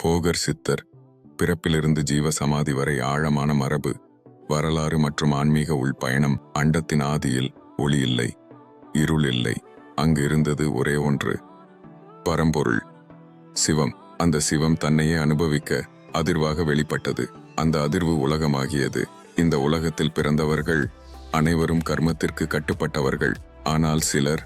போகர் சித்தர் பிறப்பிலிருந்து ஜீவ சமாதி வரை ஆழமான மரபு, வரலாறு மற்றும் ஆன்மீக உள்பயணம். அண்டத்தின் ஆதியில் ஒளி இல்லை, இருள் இல்லை. அங்கு இருந்தது ஒரே ஒன்று, பரம்பொருள், சிவம். அந்த சிவம் தன்னையே அனுபவிக்க அதிர்வாக வெளிப்பட்டது. அந்த அதிர்வு உலகமாகியது. இந்த உலகத்தில் பிறந்தவர்கள் அனைவரும் கர்மத்திற்கு கட்டுப்பட்டவர்கள். ஆனால் சிலர்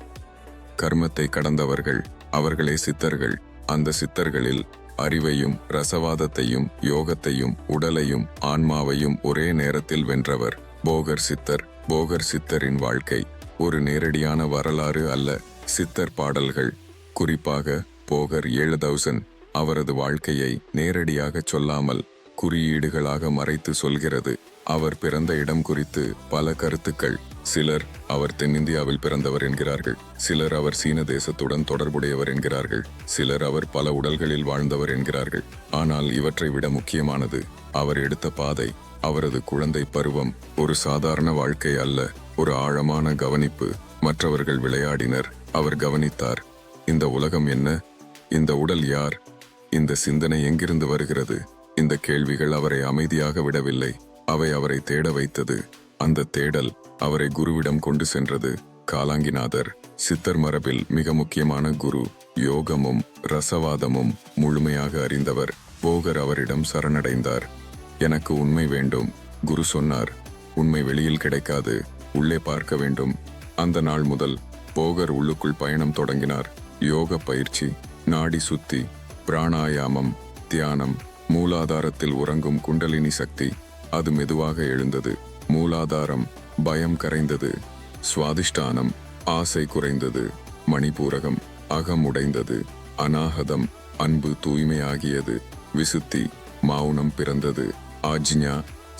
கர்மத்தை கடந்தவர்கள். அவர்களே சித்தர்கள். அந்த சித்தர்களில் அறிவையும் ரசவாதத்தையும் யோகத்தையும் உடலையும் ஆன்மாவையும் ஒரே நேரத்தில் வென்றவர் போகர் சித்தர். போகர் சித்தரின் வாழ்க்கை ஒரு நேரடியான வரலாறு அல்ல, சித்தர் பாடல்கள். குறிப்பாக போகர் 7000 அவரது வாழ்க்கையை நேரடியாக சொல்லாமல் குறியீடுகளாக மறைத்து சொல்கிறது. அவர் பிறந்த இடம் குறித்து பல கருத்துக்கள். சிலர் அவர் தென்னிந்தியாவில் பிறந்தவர் என்கிறார்கள், சிலர் அவர் சீன தேசத்துடன் தொடர்புடையவர் என்கிறார்கள், சிலர் அவர் பல உடல்களில் வாழ்ந்தவர் என்கிறார்கள். ஆனால் இவற்றை விட முக்கியமானது அவர் எடுத்த பாதை. அவரது குழந்தை பருவம் ஒரு சாதாரண வாழ்க்கை அல்ல, ஒரு ஆழமான கவனிப்பு. மற்றவர்கள் விளையாடினர், அவர் கவனித்தார். இந்த உலகம் என்ன? இந்த உடல் யார்? இந்த சிந்தனை எங்கிருந்து வருகிறது? இந்த கேள்விகள் அவரை அமைதியாக விடவில்லை, அவை அவரை தேட வைத்தது. அந்த தேடல் அவரை குருவிடம் கொண்டு சென்றது. காலாங்கிநாதர் சித்தர் மரபில் மிக முக்கியமான குரு. யோகமும் ரசவாதமும் முழுமையாக அறிந்தவர். போகர் அவரிடம் சரணடைந்தார். எனக்கு உண்மை வேண்டும், குரு சொன்னார். உண்மை வெளியில் கிடைக்காது, உள்ளே பார்க்க வேண்டும். அந்த நாள் முதல் போகர் உள்ளுக்குள் பயணம் தொடங்கினார். யோக பயிற்சி, நாடி சுத்தி, பிராணாயாமம், தியானம். மூலாதாரத்தில் உறங்கும் குண்டலினி சக்தி அது மெதுவாக எழுந்தது. மூலாதாரம் பயம் கரைந்தது. சுவாதிஷ்டானம் ஆசை குறைந்தது. மணிபூரகம் அகம் உடைந்தது. அநாகதம் அன்பு தூய்மையாகியது. விசுத்தி மௌனம் பிறந்தது. ஆஜ்ஞா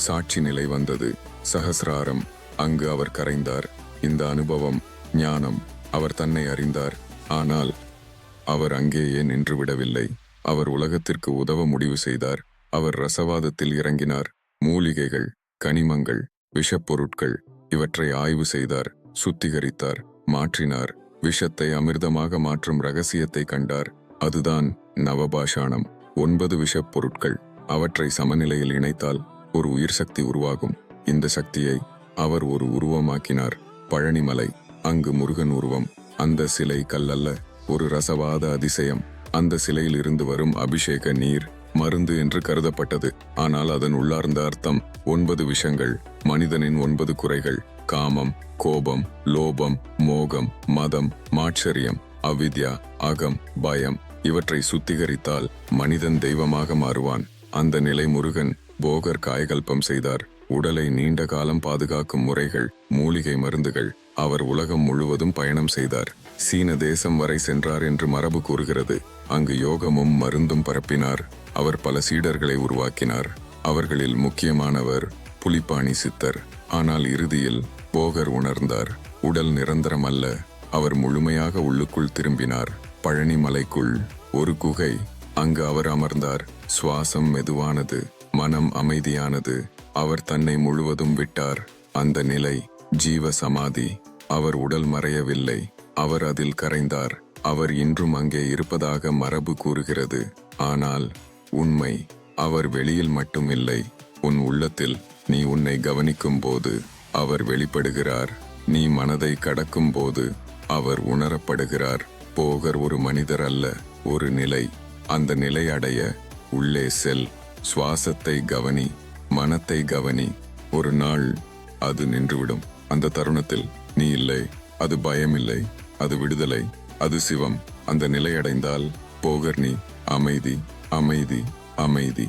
சாட்சி நிலை வந்தது. சஹசிராரம் அங்கு அவர் கரைந்தார். இந்த அனுபவம் ஞானம். அவர் தன்னை அறிந்தார். ஆனால் அவர் அங்கேயே நின்றுவிடவில்லை. அவர் உலகத்திற்கு உதவ முடிவு செய்தார். அவர் ரசவாதத்தில் இறங்கினார். மூலிகைகள், கனிமங்கள், விஷப்பொருட்கள் இவற்றை ஆய்வு செய்தார். சுத்திகரித்தார், மாற்றினார். விஷத்தை அமிர்தமாக மாற்றும் ரகசியத்தை கண்டார். அதுதான் நவபாஷாணம். 9 விஷப்பொருட்கள். அவற்றை சமநிலையில் இணைத்தால் ஒரு உயிர் சக்தி உருவாகும். இந்த சக்தியை அவர் ஒரு உருவமாக்கினார். பழனிமலை, அங்கு முருகன் உருவம். அந்த சிலை கல்லல்ல, ஒரு ரசவாத அதிசயம். அந்த சிலையில் இருந்து வரும் அபிஷேக நீர் மருந்து என்று கருதப்பட்டது. ஆனால் அதன் உள்ளார்ந்த அர்த்தம் 9 விஷங்கள், மனிதனின் 9 குறைகள். காமம், கோபம், லோபம், மோகம், மதம், மாட்சரியம், அவித்யா, அகம், பயம். இவற்றை சுத்திகரித்தால் மனிதன் தெய்வமாக மாறுவான். அந்த நிலை முருகன். போகர் காயகல்பம் செய்தார். உடலை நீண்ட காலம் பாதுகாக்கும் முறைகள், மூலிகை மருந்துகள். அவர் உலகம் முழுவதும் பயணம் செய்தார். சீன தேசம் வரை சென்றார் என்று மரபு கூறுகிறது. அங்கு யோகமும் மருந்தும் பரப்பினார். அவர் பல சீடர்களை உருவாக்கினார். அவர்களில் முக்கியமானவர் புலிப்பாணி சித்தர். ஆனால் இறுதியில் போகர் உணர்ந்தார், உடல் நிரந்தரம் அல்ல. அவர் முழுமையாக உள்ளுக்குள் திரும்பினார். பழனி மலைக்குள் ஒரு குகை. அங்கு அவர் அமர்ந்தார். சுவாசம் மெதுவானது, மனம் அமைதியானது. அவர் தன்னை முழுவதும் விட்டார். அந்த நிலை ஜீவ சமாதி. அவர் உடல் மறையவில்லை, அவர் அதில் கரைந்தார். அவர் இன்றும் அங்கே இருப்பதாக மரபு கூறுகிறது. ஆனால் உண்மை அவர் வெளியில் மட்டும் இல்லை, உன் உள்ளத்தில். நீ உன்னை கவனிக்கும் போது அவர் வெளிப்படுகிறார். நீ மனதை கடக்கும் போது அவர் உணரப்படுகிறார். போகர் ஒரு மனிதர் அல்ல, ஒரு நிலை. அந்த நிலை அடைய உள்ளே செல். சுவாசத்தை கவனி, மனத்தை கவனி. ஒரு நாள் அது நின்றுவிடும். அந்த தருணத்தில் நீ இல்லை. அது பயமில்லை, அது விடுதலை, அது சிவம். அந்த நிலை அடைந்தால் போகர் நீ. அமைதி, அமைதி, அமைதி.